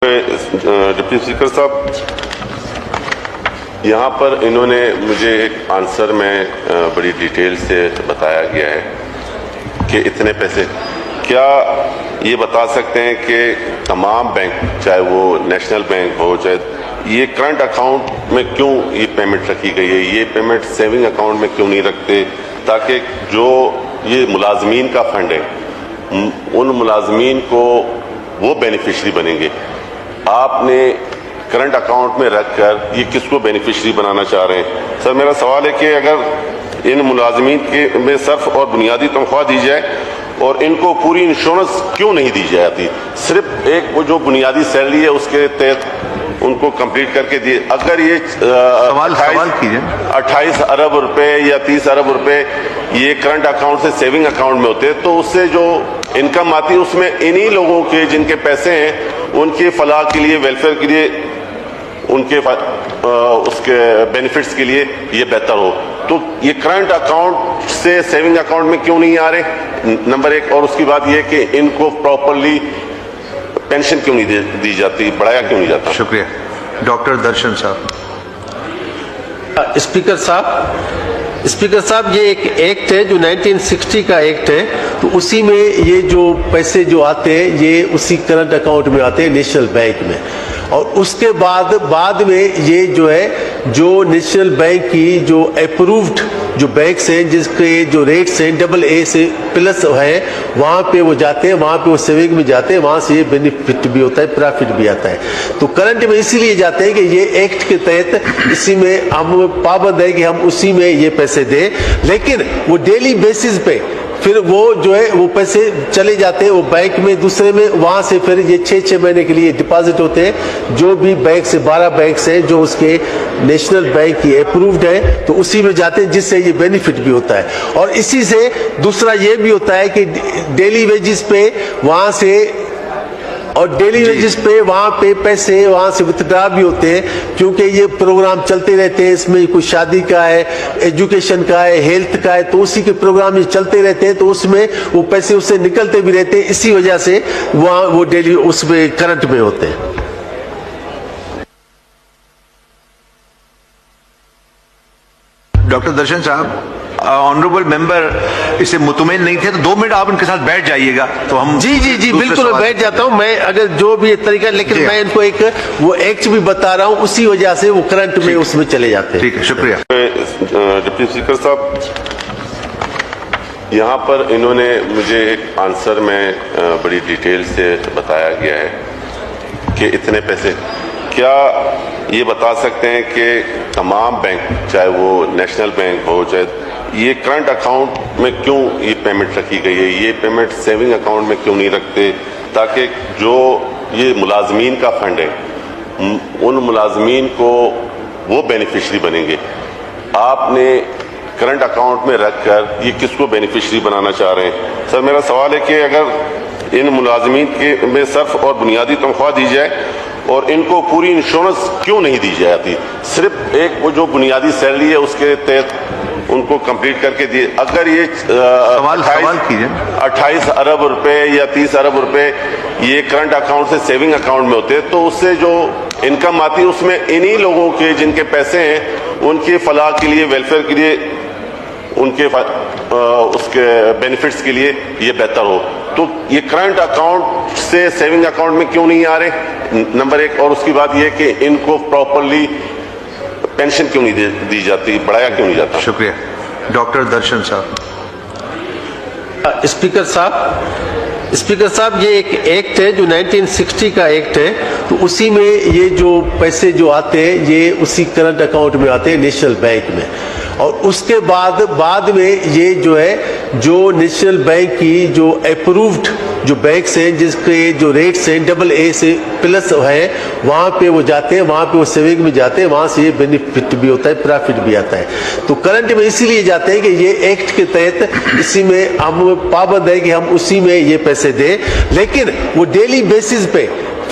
Deputy speaker صاحب، یہاں پر انہوں نے مجھے ایک آنسر میں بڑی ڈیٹیل سے بتایا گیا ہے کہ اتنے پیسے، کیا یہ بتا سکتے ہیں کہ تمام بینک، چاہے وہ نیشنل بینک ہو، چاہے یہ کرنٹ اکاؤنٹ میں کیوں یہ پیمنٹ رکھی گئی ہے؟ یہ پیمنٹ سیونگ اکاؤنٹ میں کیوں نہیں رکھتے تاکہ جو یہ ملازمین کا فنڈ ہے ان ملازمین کو وہ بینیفیشری بنیں گے؟ آپ نے کرنٹ اکاؤنٹ میں رکھ کر یہ کس کو بینیفیشری بنانا چاہ رہے ہیں؟ سر میرا سوال ہے کہ اگر ان ملازمین کے میں صرف اور بنیادی تنخواہ دی جائے اور ان کو پوری انشورنس کیوں نہیں دی جاتی؟ صرف ایک وہ جو بنیادی سیلری ہے اس کے تحت ان کو کمپلیٹ کر کے دیے. اگر یہ 28 ارب روپے یا 30 ارب روپے یہ کرنٹ اکاؤنٹ سے سیونگ اکاؤنٹ میں ہوتے تو اس سے جو انکم آتی اس میں انہی لوگوں کے جن کے پیسے ہیں ان کی فلاح کے لیے، ویلفیئر کے لیے، ان کے اس کے بینیفٹس کے لیے یہ بہتر ہو. تو یہ کرنٹ اکاؤنٹ سے سیونگ اکاؤنٹ میں کیوں نہیں آ رہے؟ نمبر ایک. اور اس کی بات یہ کہ ان کو پراپرلی پینشن کیوں نہیں دی جاتی، بڑھایا کیوں نہیں جاتا؟ شکریہ. ڈاکٹر درشن صاحب. اسپیکر صاحب یہ ایک ایکٹ ہے جو 1960 کا ایکٹ ہے، تو اسی میں یہ جو پیسے جو آتے ہیں یہ اسی کرنٹ اکاؤنٹ میں آتے ہیں نیشنل بینک میں. اور اس کے بعد میں یہ جو ہے جو نیشنل بینک کی جو اپرووڈ جو بینکس ہیں جس کے جو ریٹس ہیں AA سے پلس ہے وہاں پہ وہ جاتے ہیں، وہاں پہ وہ سیونگ میں جاتے ہیں، وہاں سے یہ بینیفٹ بھی ہوتا ہے، پرافٹ بھی آتا ہے. تو کرنٹ میں اسی لیے جاتے ہیں کہ یہ ایکٹ کے تحت اسی میں ہم پابند ہے کہ ہم اسی میں یہ پیسے دیں، لیکن وہ ڈیلی بیسس پہ پھر وہ جو ہے وہ پیسے چلے جاتے ہیں وہ بینک میں دوسرے میں، وہاں سے پھر یہ 6 مہینے کے لیے ڈپازٹ ہوتے ہیں. جو بھی بینک سے 12 بینکس ہیں جو اس کے نیشنل بینک کی اپرووڈ ہے تو اسی میں جاتے ہیں، جس سے یہ بینیفٹ بھی ہوتا ہے. اور اسی سے دوسرا یہ بھی ہوتا ہے کہ ڈیلی ویجز پہ وہاں سے اور ڈیلی ویجز پہ وہاں پہ پیسے وہاں سے وتھڈرا بھی ہوتے ہیں، کیونکہ یہ پروگرام چلتے رہتے ہیں. اس میں کوئی شادی کا ہے، ایجوکیشن کا ہے، ہیلتھ کا ہے، تو اسی کے پروگرام یہ چلتے رہتے ہیں، تو اس میں وہ پیسے اس سے نکلتے بھی رہتے ہیں. اسی وجہ سے وہاں وہ ڈیلی اس میں کرنٹ میں ہوتے ہیں. ڈاکٹر درشن صاحب، آنریبل ممبر اس سے مطمئن نہیں تھے تو 2 منٹ آپ ان کے ساتھ بیٹھ جائیے گا تو ہم جی بالکل میں بیٹھ جاتا ہوں. میں اگر جو بھی طریقہ، لیکن میں ان کو ایک وہ ایکٹ بھی بتا رہا ہوں، اسی وجہ سے وہ کرنٹ میں اس میں چلے جاتے ہیں. ٹھیک ہے، شکریہ. ڈپٹی اسپیکر صاحب، یہاں پر انہوں نے مجھے ایک آنسر میں بڑی ڈیٹیل سے بتایا گیا ہے کہ اتنے پیسے، کیا یہ بتا سکتے ہیں کہ تمام بینک، چاہے وہ نیشنل بینک ہو، چاہے یہ کرنٹ اکاؤنٹ میں کیوں یہ پیمنٹ رکھی گئی ہے؟ یہ پیمنٹ سیونگ اکاؤنٹ میں کیوں نہیں رکھتے تاکہ جو یہ ملازمین کا فنڈ ہے ان ملازمین کو وہ بینیفیشری بنیں گے؟ آپ نے کرنٹ اکاؤنٹ میں رکھ کر یہ کس کو بینیفیشری بنانا چاہ رہے ہیں؟ سر میرا سوال ہے کہ اگر ان ملازمین کے میں صرف اور بنیادی تنخواہ دی جائے اور ان کو پوری انشورنس کیوں نہیں دی جاتی؟ صرف ایک وہ جو بنیادی سیلری ہے اس کے تحت ان کو کمپلیٹ کر کے دیے. اگر یہ 28 ارب روپے یا 30 ارب روپے یہ کرنٹ اکاؤنٹ سے سیونگ اکاؤنٹ میں ہوتے تو اس سے جو انکم آتی اس میں انہی لوگوں کے جن کے پیسے ہیں ان کی فلاح کے لیے، ویلفیئر کے لیے، ان کے اس کے بینیفٹس کے لیے یہ بہتر ہو. تو یہ کرنٹ اکاؤنٹ سے سیونگ اکاؤنٹ میں کیوں نہیں آ رہے؟ نمبر ایک. اور اس کی بات یہ کہ ان کو پراپرلی پینشن کیوں نہیں دی جاتی، بڑھایا کیوں نہیں جاتا؟ شکریہ. ڈاکٹر درشن صاحب. اسپیکر صاحب یہ ایک ایکٹ ہے جو 1960 کا ایکٹ ہے، تو اسی میں یہ جو پیسے جو آتے ہیں یہ اسی کرنٹ اکاؤنٹ میں آتے ہیں نیشنل بینک میں. اور اس کے بعد میں یہ جو ہے جو نیشنل بینک کی جو اپرووڈ جو بینکس ہیں جس کے جو ریٹس ہیں AA سے پلس ہے وہاں پہ وہ جاتے ہیں، وہاں پہ وہ سیونگ میں جاتے ہیں، وہاں سے یہ بینیفٹ بھی ہوتا ہے، پرافٹ بھی آتا ہے. تو کرنٹ میں اسی لیے جاتے ہیں کہ یہ ایکٹ کے تحت اسی میں ہم پابند ہے کہ ہم اسی میں یہ پیسے دیں، لیکن وہ ڈیلی بیسس پہ